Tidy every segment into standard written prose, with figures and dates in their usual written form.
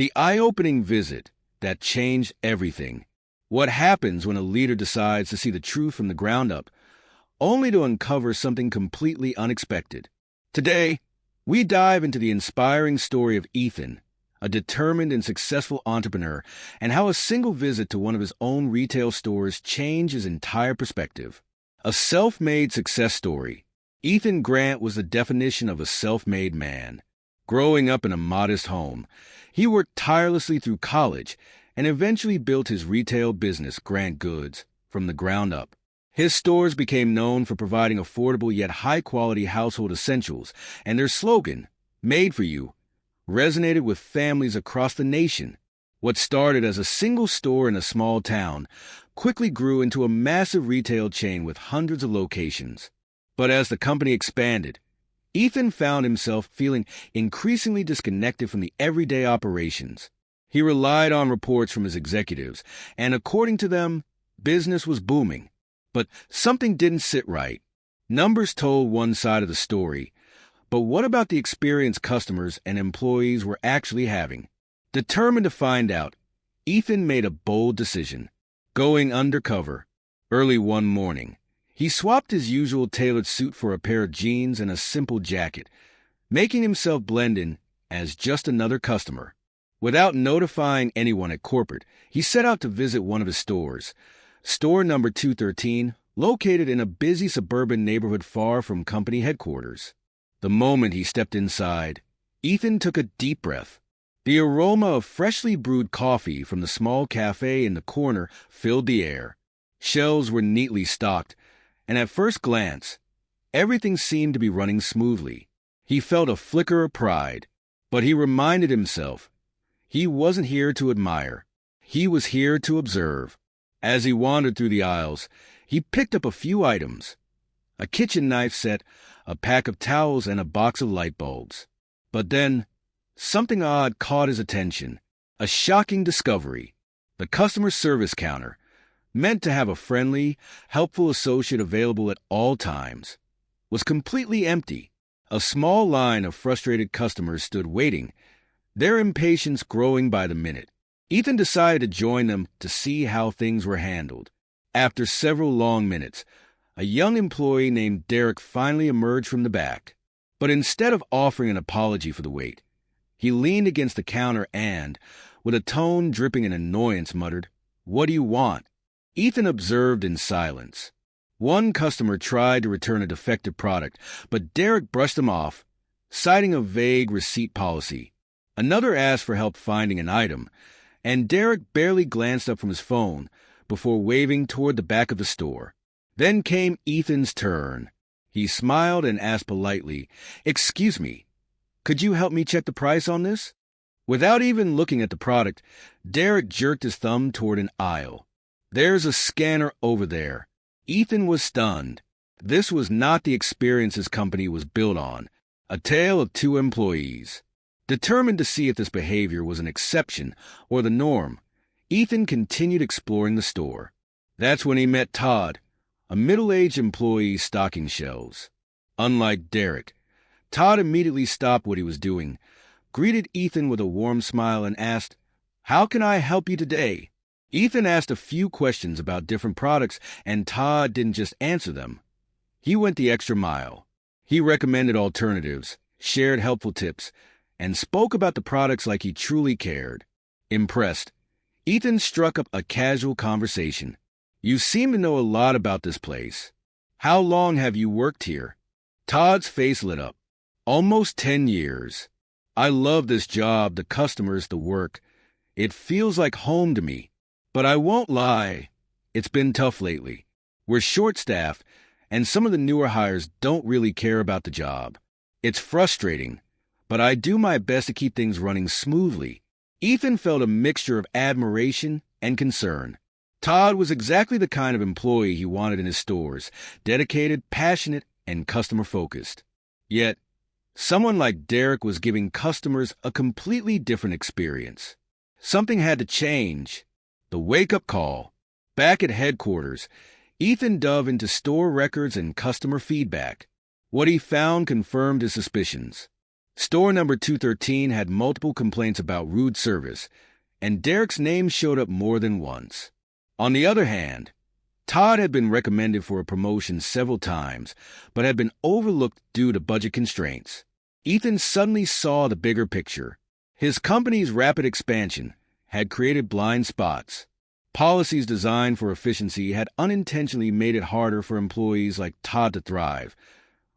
The eye-opening visit that changed everything. What happens when a leader decides to see the truth from the ground up, only to uncover something completely unexpected? Today, we dive into the inspiring story of Ethan, a determined and successful entrepreneur, and how a single visit to one of his own retail stores changed his entire perspective. A self-made success story. Ethan Grant was the definition of a self-made man. Growing up in a modest home, he worked tirelessly through college and eventually built his retail business, Grant Goods, from the ground up. His stores became known for providing affordable yet high-quality household essentials, and their slogan, "Made for You," resonated with families across the nation. What started as a single store in a small town quickly grew into a massive retail chain with hundreds of locations. But as the company expanded, Ethan found himself feeling increasingly disconnected from the everyday operations. He relied on reports from his executives, and according to them, business was booming. But something didn't sit right. Numbers told one side of the story, but what about the experience customers and employees were actually having? Determined to find out, Ethan made a bold decision, going undercover. Early one morning, he swapped his usual tailored suit for a pair of jeans and a simple jacket, making himself blend in as just another customer. Without notifying anyone at corporate, he set out to visit one of his stores, store number 213, located in a busy suburban neighborhood far from company headquarters. The moment he stepped inside, Ethan took a deep breath. The aroma of freshly brewed coffee from the small cafe in the corner filled the air. Shelves were neatly stocked, and at first glance, everything seemed to be running smoothly. He felt a flicker of pride, but he reminded himself he wasn't here to admire. He was here to observe. As he wandered through the aisles, he picked up a few items: a kitchen knife set, a pack of towels, and a box of light bulbs. But then, something odd caught his attention. A shocking discovery. The customer service counter, meant to have a friendly, helpful associate available at all times, was completely empty. A small line of frustrated customers stood waiting, their impatience growing by the minute. Ethan decided to join them to see how things were handled. After several long minutes, a young employee named Derek finally emerged from the back. But instead of offering an apology for the wait, he leaned against the counter and, with a tone dripping in annoyance, muttered, "What do you want?" Ethan observed in silence. One customer tried to return a defective product, but Derek brushed him off, citing a vague receipt policy. Another asked for help finding an item, and Derek barely glanced up from his phone before waving toward the back of the store. Then came Ethan's turn. He smiled and asked politely, "Excuse me, could you help me check the price on this?" Without even looking at the product, Derek jerked his thumb toward an aisle. "There's a scanner over there." Ethan was stunned. This was not the experience his company was built on. A tale of two employees. Determined to see if this behavior was an exception or the norm, Ethan continued exploring the store. That's when he met Todd, a middle-aged employee stocking shelves. Unlike Derek, Todd immediately stopped what he was doing, greeted Ethan with a warm smile, and asked, "How can I help you today?" Ethan asked a few questions about different products, and Todd didn't just answer them. He went the extra mile. He recommended alternatives, shared helpful tips, and spoke about the products like he truly cared. Impressed, Ethan struck up a casual conversation. "You seem to know a lot about this place. How long have you worked here?" Todd's face lit up. "Almost 10 years. I love this job, the customers, the work. It feels like home to me. But I won't lie, it's been tough lately. We're short-staffed, and some of the newer hires don't really care about the job. It's frustrating, but I do my best to keep things running smoothly." Ethan felt a mixture of admiration and concern. Todd was exactly the kind of employee he wanted in his stores: dedicated, passionate, and customer-focused. Yet, someone like Derek was giving customers a completely different experience. Something had to change. The wake-up call. Back at headquarters, Ethan dove into store records and customer feedback. What he found confirmed his suspicions. Store number 213 had multiple complaints about rude service, and Derek's name showed up more than once. On the other hand, Todd had been recommended for a promotion several times, but had been overlooked due to budget constraints. Ethan suddenly saw the bigger picture. His company's rapid expansion had created blind spots. Policies designed for efficiency had unintentionally made it harder for employees like Todd to thrive,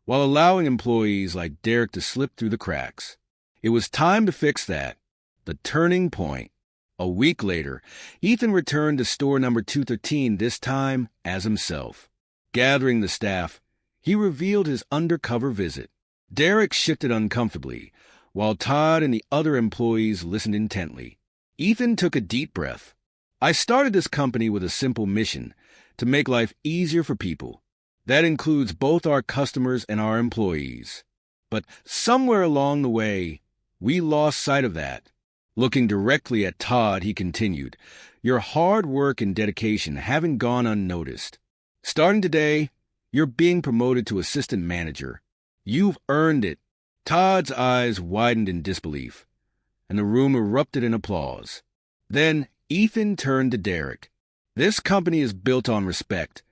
while allowing employees like Derek to slip through the cracks. It was time to fix that. The turning point. A week later, Ethan returned to store number 213, this time as himself. Gathering the staff, he revealed his undercover visit. Derek shifted uncomfortably, while Todd and the other employees listened intently. Ethan took a deep breath. I started this company with a simple mission: to make life easier for people. That includes both our customers and our employees. But somewhere along the way, we lost sight of that. Looking directly at Todd, he continued, "Your hard work and dedication haven't gone unnoticed. Starting today, you're being promoted to assistant manager. You've earned it." Todd's eyes widened in disbelief, and the room erupted in applause. Then Ethan turned to Derek. "This company is built on respect,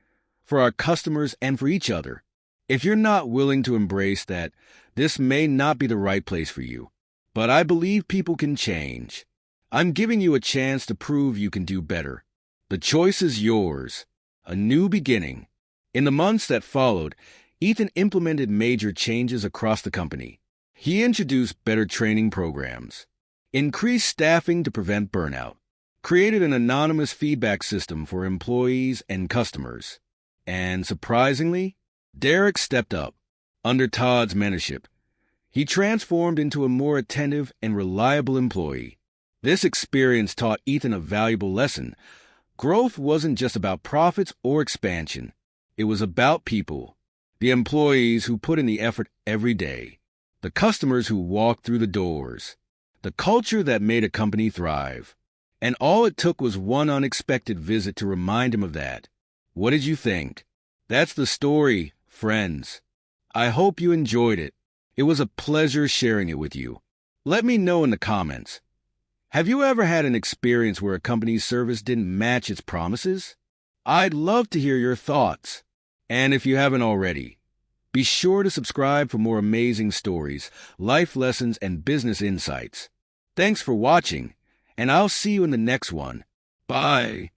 for our customers and for each other. If you're not willing to embrace that, this may not be the right place for you. But I believe people can change. I'm giving you a chance to prove you can do better. The choice is yours. A new beginning." In the months that followed, Ethan implemented major changes across the company. He introduced better training programs, increased staffing to prevent burnout, created an anonymous feedback system for employees and customers. And surprisingly, Derek stepped up. Under Todd's mentorship, he transformed into a more attentive and reliable employee. This experience taught Ethan a valuable lesson. Growth wasn't just about profits or expansion. It was about people, the employees who put in the effort every day, the customers who walked through the doors, the culture that made a company thrive. And all it took was one unexpected visit to remind him of that. What did you think? That's the story, friends. I hope you enjoyed it. It was a pleasure sharing it with you. Let me know in the comments. Have you ever had an experience where a company's service didn't match its promises? I'd love to hear your thoughts. And if you haven't already, be sure to subscribe for more amazing stories, life lessons, and business insights. Thanks for watching, and I'll see you in the next one. Bye.